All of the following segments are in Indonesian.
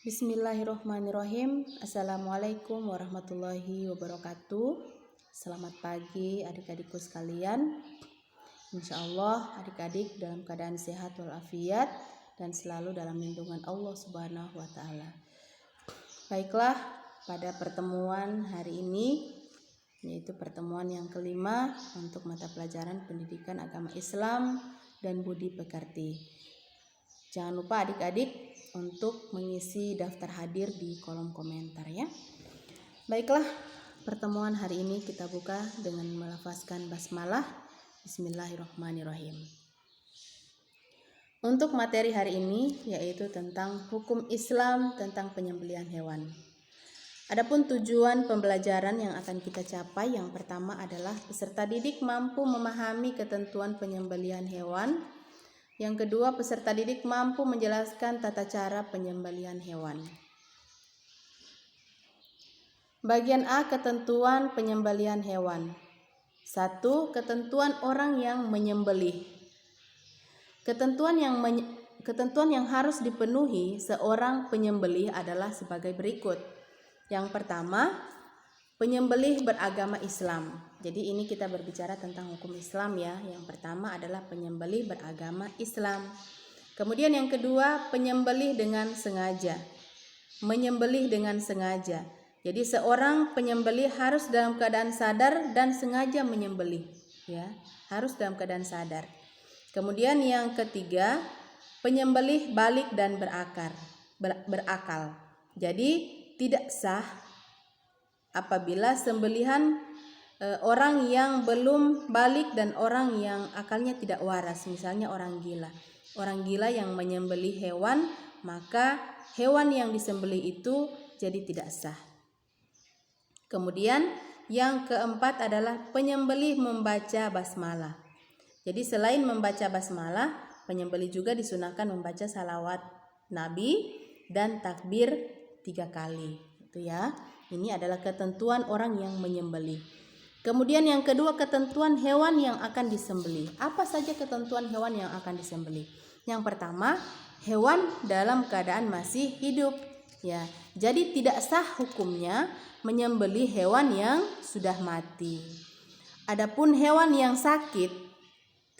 Bismillahirrohmanirrohim. Assalamualaikum warahmatullahi wabarakatuh. Selamat pagi adik-adikku sekalian. Insya Allah adik-adik dalam keadaan sehat walafiat dan selalu dalam lindungan Allah Subhanahu wa Ta'ala. Baiklah, pada pertemuan hari ini, yaitu pertemuan yang kelima untuk mata pelajaran pendidikan agama Islam dan budi pekerti. Jangan lupa adik-adik untuk mengisi daftar hadir di kolom komentar ya. Baiklah, pertemuan hari ini kita buka dengan melafazkan basmalah. Bismillahirrahmanirrahim. Untuk materi hari ini yaitu tentang hukum Islam tentang penyembelihan hewan. Adapun tujuan pembelajaran yang akan kita capai, yang pertama adalah peserta didik mampu memahami ketentuan penyembelihan hewan. Yang kedua, peserta didik mampu menjelaskan tata cara penyembelihan hewan. Bagian A, ketentuan penyembelihan hewan. 1. Ketentuan orang yang menyembelih. Ketentuan yang harus dipenuhi seorang penyembelih adalah sebagai berikut. Yang pertama, penyembelih beragama Islam. Jadi ini kita berbicara tentang hukum Islam ya. Yang pertama adalah penyembelih beragama Islam. Kemudian yang kedua, penyembelih dengan sengaja. Menyembelih dengan sengaja. Jadi seorang penyembelih harus dalam keadaan sadar dan sengaja menyembelih ya. Harus dalam keadaan sadar. Kemudian yang ketiga, penyembelih balik dan berakal. Jadi tidak sah apabila sembelihan orang yang belum balik dan orang yang akalnya tidak waras, misalnya orang gila. Orang gila yang menyembelih hewan, maka hewan yang disembelih itu jadi tidak sah. Kemudian yang keempat adalah penyembelih membaca basmalah. Jadi selain membaca basmalah, penyembelih juga disunahkan membaca salawat Nabi dan takbir 3 kali. Itu ya. Ini adalah ketentuan orang yang menyembelih. Kemudian yang kedua, ketentuan hewan yang akan disembelih. Apa saja ketentuan hewan yang akan disembelih? Yang pertama, hewan dalam keadaan masih hidup ya. Jadi tidak sah hukumnya menyembelih hewan yang sudah mati. Adapun hewan yang sakit,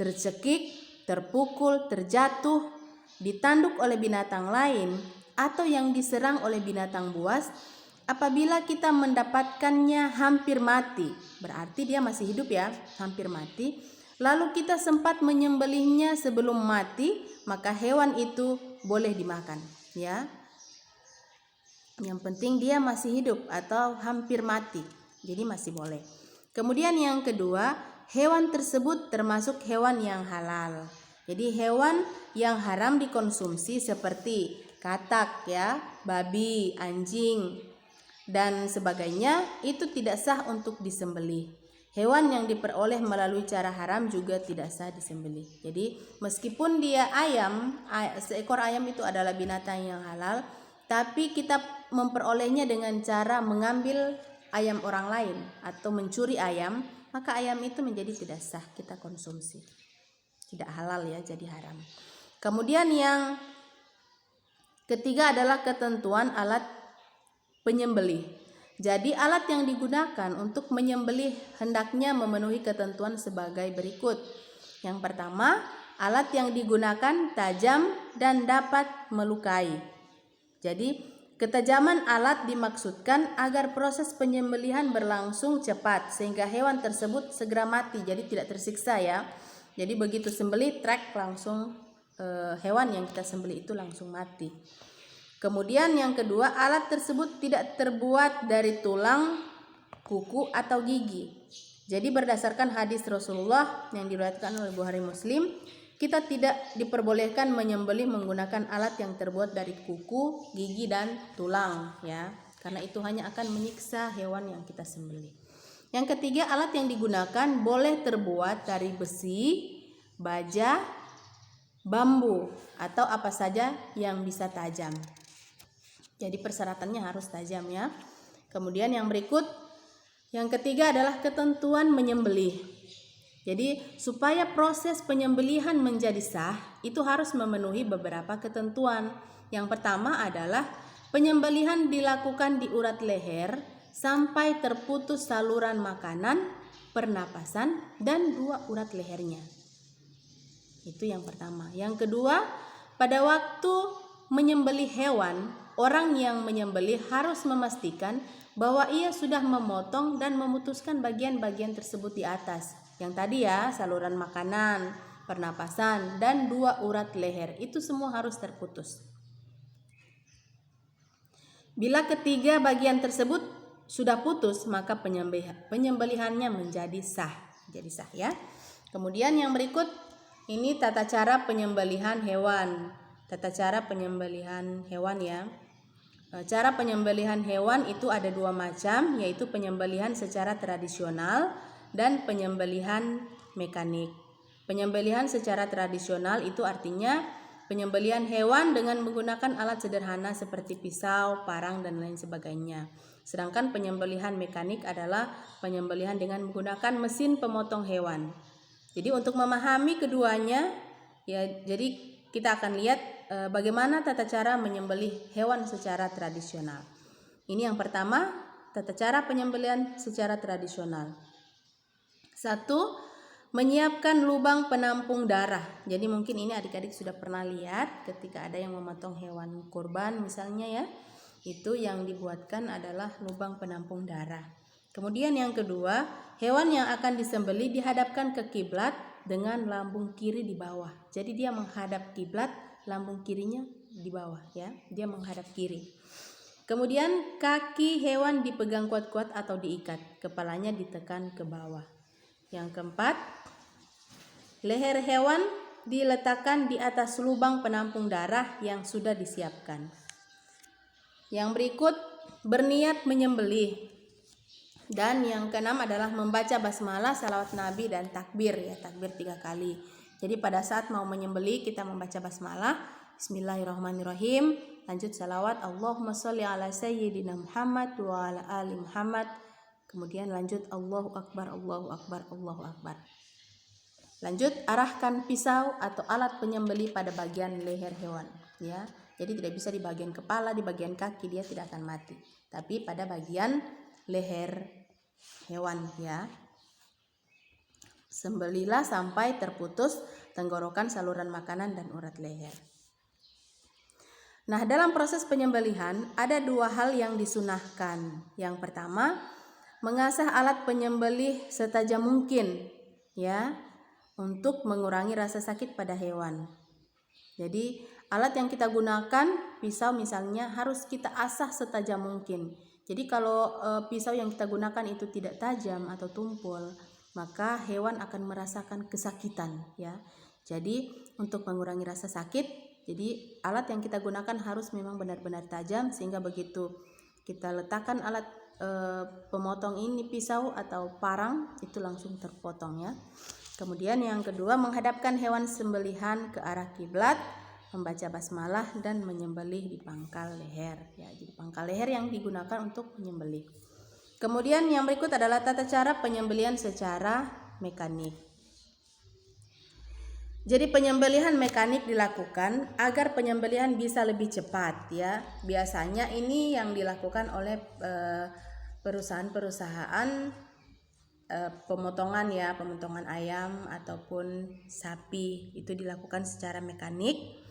tercekik, terpukul, terjatuh, ditanduk oleh binatang lain atau yang diserang oleh binatang buas, apabila kita mendapatkannya hampir mati, berarti dia masih hidup ya, hampir mati, lalu kita sempat menyembelihnya sebelum mati, maka hewan itu boleh dimakan ya. Yang penting dia masih hidup atau hampir mati, jadi masih boleh. Kemudian yang kedua, hewan tersebut termasuk hewan yang halal. Jadi hewan yang haram dikonsumsi seperti katak ya, babi, anjing dan sebagainya itu tidak sah untuk disembelih. Hewan yang diperoleh melalui cara haram juga tidak sah disembelih. Jadi meskipun dia ayam, seekor ayam itu adalah binatang yang halal, tapi kita memperolehnya dengan cara mengambil ayam orang lain atau mencuri ayam, maka ayam itu menjadi tidak sah kita konsumsi. Tidak halal ya, jadi haram. Kemudian yang ketiga adalah ketentuan alat penyembelih. Jadi alat yang digunakan untuk menyembelih hendaknya memenuhi ketentuan sebagai berikut. Yang pertama, alat yang digunakan tajam dan dapat melukai. Jadi ketajaman alat dimaksudkan agar proses penyembelihan berlangsung cepat sehingga hewan tersebut segera mati, jadi tidak tersiksa ya. Jadi begitu sembelih trek langsung hewan yang kita sembelih itu langsung mati. Kemudian yang kedua, alat tersebut tidak terbuat dari tulang, kuku atau gigi. Jadi berdasarkan hadis Rasulullah yang diriwayatkan oleh Bukhari Muslim, kita tidak diperbolehkan menyembelih menggunakan alat yang terbuat dari kuku, gigi dan tulang ya. Karena itu hanya akan menyiksa hewan yang kita sembelih. Yang ketiga, alat yang digunakan boleh terbuat dari besi, baja, bambu atau apa saja yang bisa tajam. Jadi persyaratannya harus tajam ya. Kemudian yang berikut, yang ketiga adalah ketentuan menyembelih. Jadi supaya proses penyembelihan menjadi sah, itu harus memenuhi beberapa ketentuan. Yang pertama adalah Penyembelihan dilakukan di urat leher sampai terputus saluran makanan, pernapasan, dan 2 urat lehernya. Itu yang pertama. Yang kedua, pada waktu menyembelih hewan, orang yang menyembelih harus memastikan bahwa ia sudah memotong dan memutuskan bagian-bagian tersebut di atas. Yang tadi ya, saluran makanan, pernapasan, dan 2 urat leher. Itu semua harus terputus. Bila ketiga bagian tersebut sudah putus, maka penyembelihannya menjadi sah. Jadi sah ya. Kemudian yang berikut ini tata cara penyembelihan hewan. Tata cara penyembelihan hewan ya. Cara penyembelihan hewan itu ada 2 macam, yaitu penyembelihan secara tradisional dan penyembelihan mekanik. Penyembelihan secara tradisional itu artinya penyembelihan hewan dengan menggunakan alat sederhana seperti pisau, parang, dan lain sebagainya. Sedangkan penyembelihan mekanik adalah penyembelihan dengan menggunakan mesin pemotong hewan. Jadi untuk memahami keduanya, ya jadi kita akan lihat bagaimana tata cara menyembelih hewan secara tradisional. Ini yang pertama, tata cara penyembelihan secara tradisional. 1. Menyiapkan lubang penampung darah. Jadi mungkin ini adik-adik sudah pernah lihat ketika ada yang memotong hewan kurban misalnya ya. Itu yang dibuatkan adalah lubang penampung darah. Kemudian yang kedua, hewan yang akan disembelih dihadapkan ke kiblat dengan lambung kiri di bawah. Jadi dia menghadap kiblat, lambung kirinya di bawah ya. Dia menghadap kiri. Kemudian kaki hewan dipegang kuat-kuat atau diikat, kepalanya ditekan ke bawah. Yang keempat, leher hewan diletakkan di atas lubang penampung darah yang sudah disiapkan. Yang berikut, berniat menyembelih. Dan yang keenam adalah membaca basmalah, salawat Nabi, dan takbir ya, takbir 3 kali. Jadi pada saat mau menyembelih kita membaca basmalah, Bismillahirrahmanirrahim, lanjut salawat Allahumma sholli ala sayyidina Muhammad wa ala ali Muhammad, kemudian lanjut Allahu Akbar, Allahu Akbar, Allahu Akbar. Lanjut arahkan pisau atau alat penyembelih pada bagian leher hewan ya. Jadi tidak bisa di bagian kepala, di bagian kaki dia tidak akan mati, tapi pada bagian leher hewan ya. Sembelihlah sampai terputus tenggorokan, saluran makanan, dan urat leher. Nah, dalam proses penyembelihan ada 2 hal yang disunahkan. Yang pertama, mengasah alat penyembelih setajam mungkin ya, untuk mengurangi rasa sakit pada hewan. Jadi alat yang kita gunakan, pisau misalnya, harus kita asah setajam mungkin. Jadi kalau pisau yang kita gunakan itu tidak tajam atau tumpul, maka hewan akan merasakan kesakitan ya. Jadi untuk mengurangi rasa sakit, jadi alat yang kita gunakan harus memang benar-benar tajam, sehingga begitu kita letakkan alat pemotong ini, pisau atau parang, itu langsung terpotong ya. Kemudian yang kedua, menghadapkan hewan sembelihan ke arah kiblat, membaca basmalah, dan menyembelih di pangkal leher ya. Jadi pangkal leher yang digunakan untuk menyembelih. Kemudian yang berikut adalah tata cara penyembelihan secara mekanik. Jadi penyembelihan mekanik dilakukan agar penyembelihan bisa lebih cepat ya. Biasanya ini yang dilakukan oleh perusahaan-perusahaan pemotongan ya, pemotongan ayam ataupun sapi, itu dilakukan secara mekanik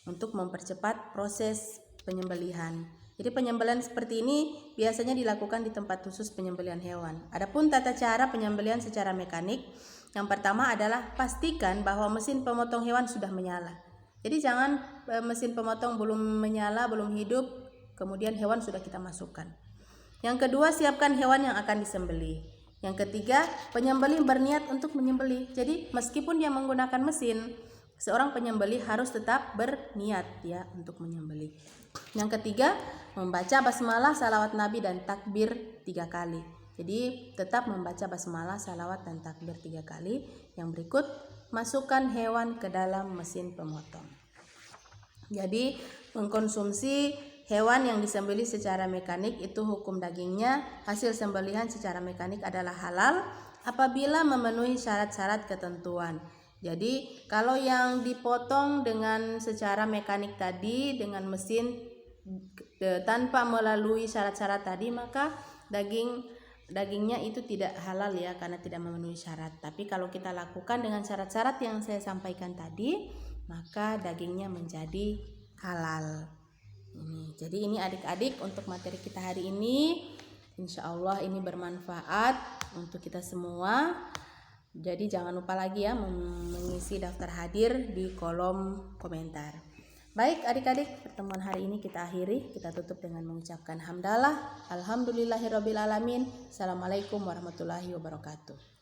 untuk mempercepat proses penyembelihan. Jadi penyembelihan seperti ini biasanya dilakukan di tempat khusus penyembelihan hewan. Adapun tata cara penyembelihan secara mekanik, yang pertama adalah pastikan bahwa mesin pemotong hewan sudah menyala. Jadi jangan mesin pemotong belum menyala, belum hidup, kemudian hewan sudah kita masukkan. Yang kedua, siapkan hewan yang akan disembelih. Yang ketiga, penyembelih berniat untuk menyembelih. Jadi meskipun dia menggunakan mesin, seorang penyembelih harus tetap berniat ya untuk menyembelih. Yang ketiga, membaca basmalah, salawat Nabi, dan takbir 3 kali. Jadi tetap membaca basmalah, salawat, dan takbir 3 kali. Yang berikut, masukkan hewan ke dalam mesin pemotong. Jadi mengkonsumsi hewan yang disembelih secara mekanik itu hukum dagingnya, hasil sembelihan secara mekanik adalah halal apabila memenuhi syarat-syarat ketentuan. Jadi kalau yang dipotong dengan secara mekanik tadi dengan mesin tanpa melalui syarat-syarat tadi, maka dagingnya itu tidak halal ya, karena tidak memenuhi syarat. Tapi kalau kita lakukan dengan syarat-syarat yang saya sampaikan tadi, maka dagingnya menjadi halal. Jadi ini adik-adik untuk materi kita hari ini. Insya Allah ini bermanfaat untuk kita semua. Jadi jangan lupa lagi ya mengisi daftar hadir di kolom komentar. Baik adik-adik, pertemuan hari ini kita akhiri. Kita tutup dengan mengucapkan hamdalah. Alhamdulillahirrabbilalamin. Assalamualaikum warahmatullahi wabarakatuh.